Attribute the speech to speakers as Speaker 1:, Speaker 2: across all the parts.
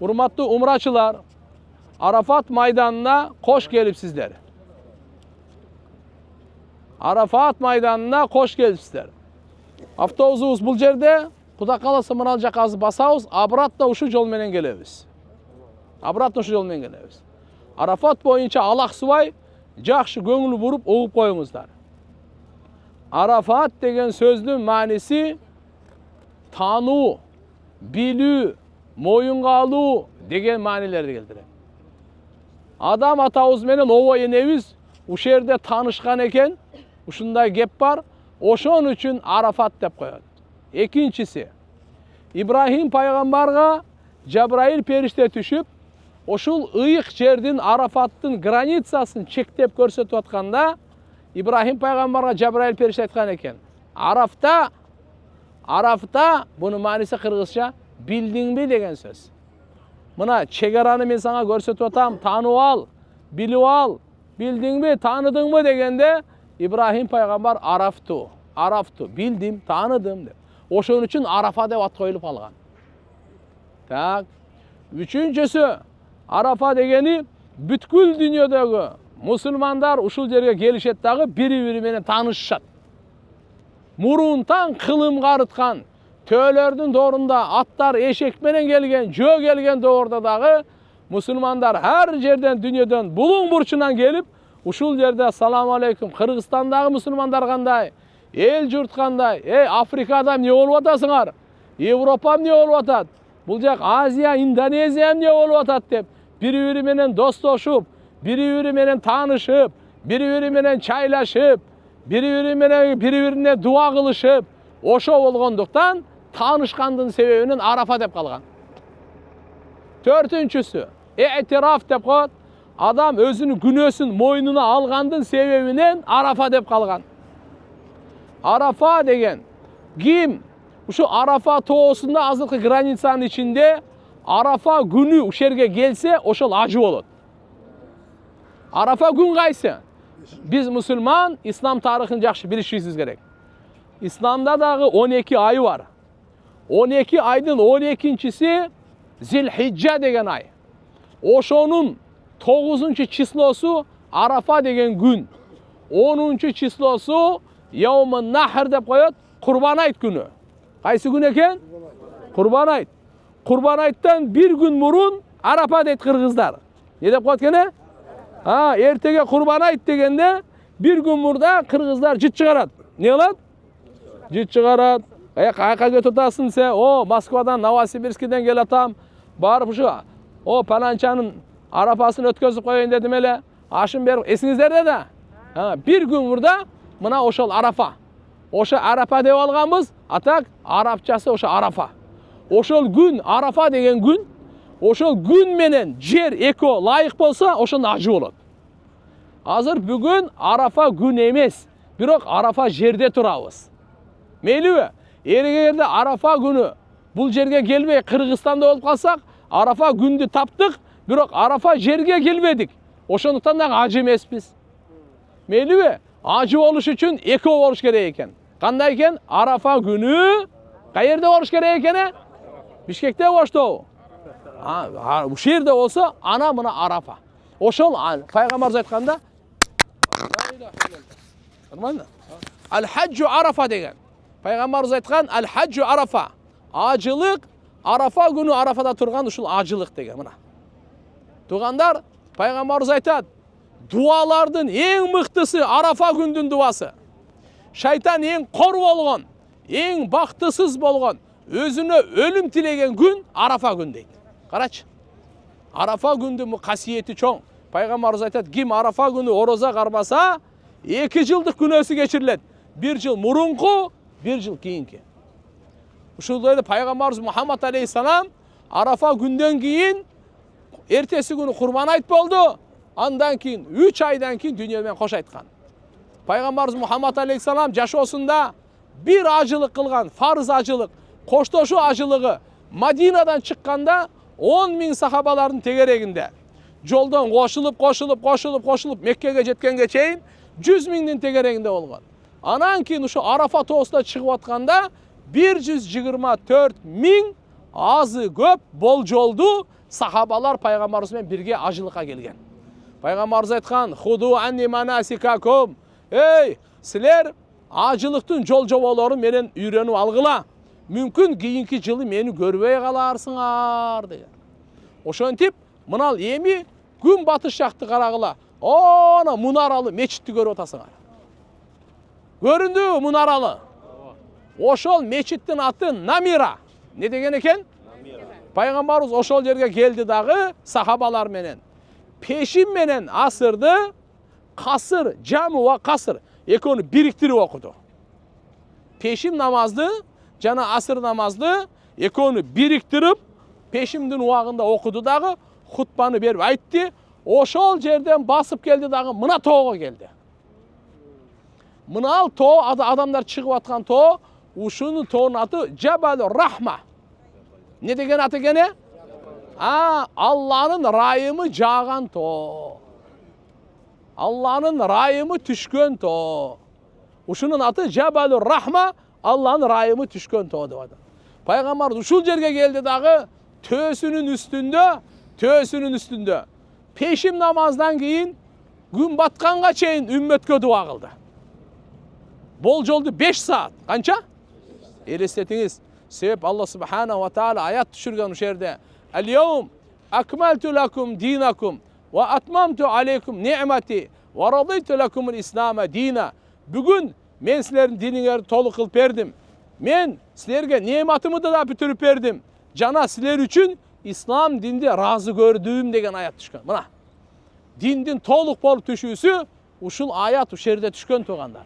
Speaker 1: Hurmatlı umraçılar, Arafat Meydanı'na hoş gelipsizler. Arafat Meydanı'na hoş gelipsizler. Avtobusumuz bu yerde, Kuda kalasa mınal jakazı basabız, abratla uşu jol menen gelebiz. Abratla uşu jol menen gelebiz. Arafat boyunca alaq subay, jakşı göңүл burup oğup koyuңuzlar. Arafat degen sözdün manisi tanuu, bilүү, moyunga alуу деген маанилерди келтирет. Адам атабыз менен ова энебиз ушул жерде таанышкан экен, ушундай кеп бар, ошон үчүн Арафат деп коет. Экинчиси, Ибрахим пайгамбарга Жабраил периште түшүп, ошол ыйык жердин Арафаттын границасын чектеп көрсөтүп атканда, Ибрахим пайгамбарга Жабраил периште айткан экен. Арafta bunun manisi kırgızca bildingби деген söz. Mına çegarаны men sana görsetip atam, tanıp al, bilip al, bildingbi, tanıdыңбы degende İbrahim paygambar araftu, bildim, tanıdım dep. Oşon üçün Arafa dep at koyulup algan. Tak. Üçüncüsü, Arafa degeni бүткүл dünyadagı musulmandar uşul жерге келишет дагы бири-бири менен таанышышат. Muruntan kılım qarıtkan, töölөрдүн doğrunda atlar eşek menen gelgen, jö gelgen doğurda dağı musulmandar her жерден dünyadan bulun burçundan gelip uşul yerde assalamu aleykum, Kırgızstandağı musulmandar kanday, el jurt kanday, Afrikada ne olup atasыңар, Европам ne olup atat, bulacak Aziya, Indoneziyam ne olup atat dep, biri-biri menen dostlaşıp, biri-biri menen tanışıp, biri-biri menen çaylaşıp, biri-birine dua kılışıp, oşo bolgonduktan taanышкандын себебинен Arafa dep kalgan. Төртүнчүсü, e'tiraf dep koyot. Adam özünün günөөsүn moynuna algandын sebebinен Arafa dep kalgan. Arafa degen kim? Uşu Arafa toosunda azırkı granitsanın içinde Arafa günü uşu yerge gelse oşol acı bolot. Arafa gün kayсы? Biz Müslüman, İslam tarihini жақсы bilişimiz gerek. İslam'da dağı 12 ay var. 12 aydın 12'si Zilhicce degen ay. Oşonun 9. çislosu Arafa degen gün. 10. çislosu Yevm-i Nahr dep koyot, Kurban ayt günü. Kaysı gün eken? Kurban ayt. Kurban ayttan bir gün murun Arafa deyt Kırgızlar. Ne dep koyot kene? Ertege Kurban ayt degende bir gün burada Kırgızlar jit çıgarat. Ne olat? Jit çıgarat. Kayaka götüp atasın sen? O Moskvadan, Novosibirskiden gel atam. Barıp şu o palançanın Arafasını ötközüp koyun dedim hele. Aşın berip esinizlerde de. Bir gün burada mına oşol Arafa. Oşo Arafa dep alganбыз. Atak Arapçası oşo Arafa. Oşol gün Arafa degen gün. Oşol gün menen jer eko layık bolsa oşonda acı bolot. Hazır bugün Arafa gün emes. Birok Arafa jerde turabız. Meylibi? Erigerde Arafa günü bul jerge gelmey Kırgızstanda olup kalsak Arafa gündü taptık. Birok Arafa jerge gelmedik. Oşonduktan da acı emesbiz. Meylibi? Acı oluş üçün eko oluş gerek eken. Kanday eken? Arafa günü kayerde oluş gerek ekene? Bişkekte oluştu. Bu şehirde olsa ana mına Arafa. Oşol Peygamber aytkanda Al-Haccu Arafa degen. Peygamber aytkan Al-Haccu Arafa. Acılık Arafa günü Arafada turgan uşul acılık degen mına. Tugandar Peygamber aytat. Dualardın en mıktısı Arafa gündün duası. Şeytan en kor bolgon, en baktısız bolgon, özüne ölüm tilegen gün Arafa gün deydi. Karaç. Arafa gündü bu kasiyeti çoğun. Peygamber aytat, kim Arafa günü oroza karmasa 2 yıllık günösü geçirilet. 1 yıl murunku, 1 yıl keyinki. Uşuldaydı Peygamberimiz Muhammed Aleyhisselam Arafa günden keyin ertesi günü kurban ayt boldu. Andan keyin 3 aydan keyin dünyadan hoş aytkan. Peygamberimiz Muhammed Aleyhisselam jaşosunda bir acılık kılgan, farz acılık, koştoşu acılığı Madina'dan çıkkanda 10.000 sahabaların tegereginde. Joldan koşulup Mekke'ge jetkenge çeyin 100.000'nin tegereginde olgan. Anan keyin uşu Arafa toosuna çıkıp atkanda 124.000 azı köp bol joldu sahabalar пайғамбарымыз менен бирге ажылыкка келген. Пайғамбарымыз айткан: "Худу анни манасикакум." Ey, силер ажылыктын жол жоболорун менен үйрөнүп алгыла. Мүмкүн кийинки жылы мени көрбөй каларсыңар деген. Ошентип, мынал эми күн батыш жакты карагыла. Ана мунаралы мечитти көрүп атасыңар. Көрүндү мунаралы? Ошол мечиттин аты Намира. Не деген экен? Пайгамбарыбыз ошол жерге келди дагы сахабалар менен. Пешим менен асырды, касыр, жамы ва касыр экөөнү бириктирип окуду. Пешим намазды жана асыр намазды экөөнү бириктирип, пешимдин убагында окуду дагы, хутбаны берип айтты. Ошол жерден басып келди дагы мына тоого келди. Мынал тоо, адамдар чыгып аткан тоо, ушунун тоонун аты Жабал Рахма. Не деген аты экен? Алланын райымы жааган тоо. Алланын райымы түшкөн тоо. Ушунун аты Жабал Рахма, Алланын райымы түшкөн тоо деп атат. Пайгамбар ушул жерге келди дагы төөсүнүн үстүндө пешим намаздан кийин күн батканга чейин үммөткө дуа кылды. Болжолду 5 саат. Канча? Элестетиңиз. Себеп Алла субхана ва таала аят түшүргөн ушул жерде: "Ал-йаум акмалту лакум динакум ва атмамту алейкум ни'мати ва радиту лакум ал-ислама дина." Бүгүн мен силердин диниңерди толук кылып бердим. Мен силерге неmatымды да бүтүрүп бердим. Жана силер үчүн ислам динди разы көрдүм деген аят түшкөн. Мына. Диндин толук болуп түшүүсү ушул аят ушул жерде түшкөн туугандар.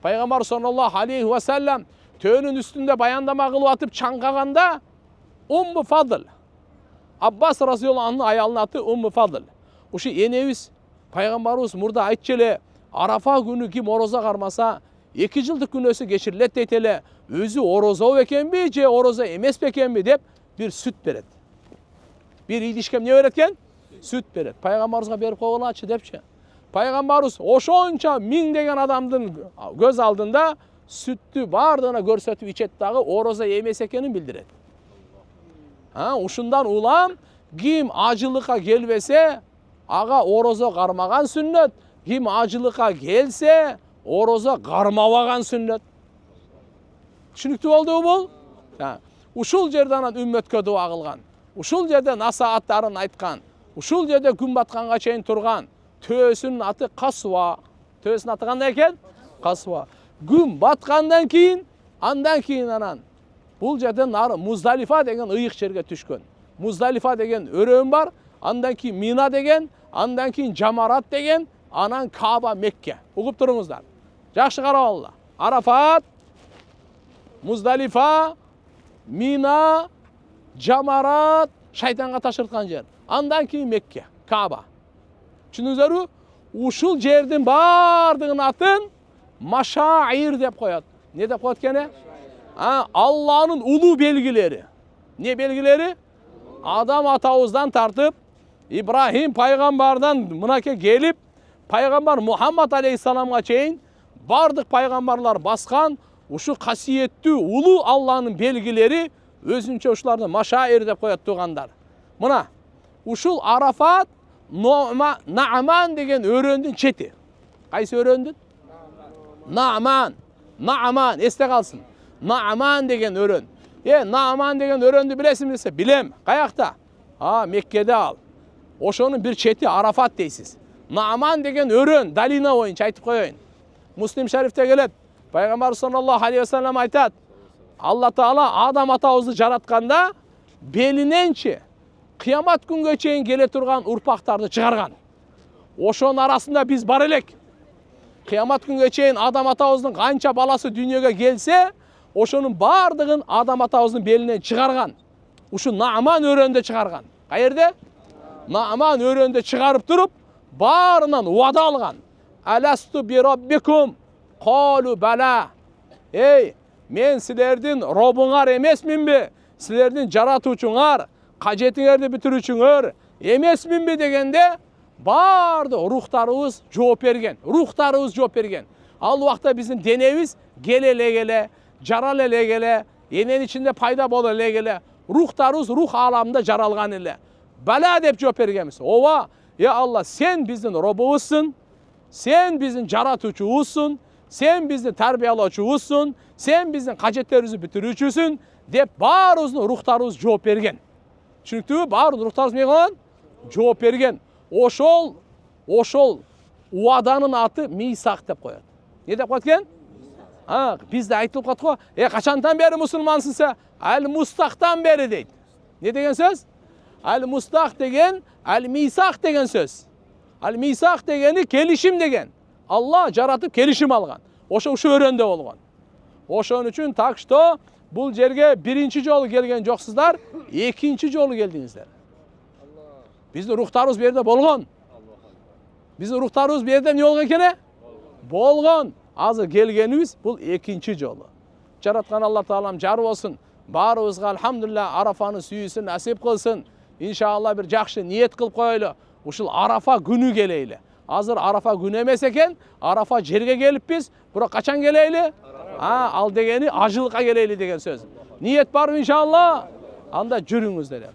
Speaker 1: Пайгамбар саллаллаху алейхи ва саллям төөнүн үстүндө баяндама кылып атып чаңгаганда Умму Фадл, Аббас разияллаху анхунун аялынын аты Умму Фадл. Ушу энебиз пайгамбарыбыз мурда айтчу эле, Арафа күнү ким орозо кармаса 2 жылдык күнөөсү кечирилет дейт эле. Өзү орозо экенби же орозо эмес экенби деп бир сүт берет. Бир идишке эмне берет экен? Сүт берет. Пайгамбарыбызга берип койгулачы депчи. Пайгамбарыбыз ошонча миңдеген адамдын көз алдында сүттү бардыгына көрсөтүп ичет дагы орозо эмес экенин билдирет. Ушундан улам ким ажылыкка келбесе, ага орозо кармаган сүннөт, ким ажылыкка келсе, орозо кармабаган сүннөт. Түшүнүктүү болдубу бул? Ушул жерде анан үммөткө дуа кылган. Ушул жерде насааттарын айткан. Ушул жерде күн батканга чейин турган. Төөсүнүн аты Касва. Төөсүнүн аты кандай экен? Касва. Күн баткандан кийин, андан кийин анан бул жерден нары Муздалифа деген ыйык жерге түшкөн. Муздалифа деген өрөөн бар, андан кийин Мина деген, андан кийин Жамарат деген, анан Кааба Мекке. Угуп туруңуздар. Жакшы карап алыңдар. Арафат, Муздалифа, Мина, Жамарат, шайтанга ташырткан жер. Андан кийин Мекке, Кааба. Түшүнүңүздөрбү? Ушул жердин бардыгынын атын Машаир деп коет. Не деп коет экен? Алланын улуу белгилери. Не белгилери? Адам атабыздан тартып, Ибрахим пайгамбардан мынакей келип, пайгамбар Мухаммад алейхиссаламга чейин бардык пайгамбарлар баскан ушу касиеттүү улуу Алланын белгилери өзүнчө ушуларды Машаир деп коет туугандар. Мына, ушул Арафат Нааман деген өрөөндүн чети. Кайсы өрөөндүн? Нааман, эсте калсын. Нааман деген өрөөн. Нааман деген өрөндү билесиңби десе, билем. Каякта? Меккеде ал. Ошонун бир чети Арафат дейсиз. Нааман деген өрөөн, далина боюнча айтып коеюн. Муслим шарифте келет. Пайгамбар саллаллаху алейхи ва саллям айтат: Алла Таала Адам атабызды жаратканда белиненчи кыямат күнгө чейин келе турган урпактарды чыгарган. Ошонун арасында биз бар элек. Кыямат күнгө чейин Адам атабыздын канча баласы дүйнөгө келсе, ошонун бардыгын Адам атабыздын белинен чыгарган. Ушу Нааман өрөөндө чыгарган. Каерде? Нааман өрөөндө чыгарып туруп, баарынан убада алган. Аласту би раббикум қалу бала. Мен силердин робуңар эмесминби? Силердин жаратуучуңар, кажетиңерди бүтүрүүчүңөр эмесминби дегенде барды рухтарыбыз жооп берген. Ал убакта биздин денебиз келе, жарал эле келе, эненин ичинде пайда боло эле келе. ruhlarımız ruh alamında jaralgan ele. Bala dep жооп бергенбиз. Ооба, Allah sen bizdin robubuzsun. Sen bizdin jaratуучубузсуң. Sen bizdin tarbiyalauучубузсуң. Sen bizdin kajetlerimizni bitirүүчүсүң dep bаарыбыздын ruhlarımız жооп берген. Түшүнүктүүбү? Баарын ruhlarımız эмне кылган? Жооп берген. Ошол уаданын аты мисак деп коет. Не деп коет экен? Bizde айтылып калат го. Качантан бери мусулмансың сен? Ал-Мустактан бери дейт. Не деген сөз? Ал-Мустак деген, ал-Мисак деген сөз. Ал-Мисак дегени келишим деген. Алла жаратып келишим алган. Ошо өрөндө болгон. Ошон үчүн так что бул жерге биринчи жолу келген жоксуздар, экинчи жолу келдиңиздер. Биздин рухтарыбыз бу жерде болгон. Биздин рухтарыбыз бу жерде эмне болгон экен? Болгон. Азыр келгенибиз бул экинчи жолу. Жараткан Алла Таалам жар болсун. Баарыбызга алхамдулилlah Арафаны сүйүүсүн насип кылсын. Иншалла бир жакшы ниет кылып коелу. Ушул Арафа күнү келейли. Азыр Арафа күнү эмес экен. Арафа жерге келиппиз. Бирок качан келейли? Ал дегени ажылыкка келейли деген сөз. Ниет барбы иншалла? Анда жүрүңүздөр.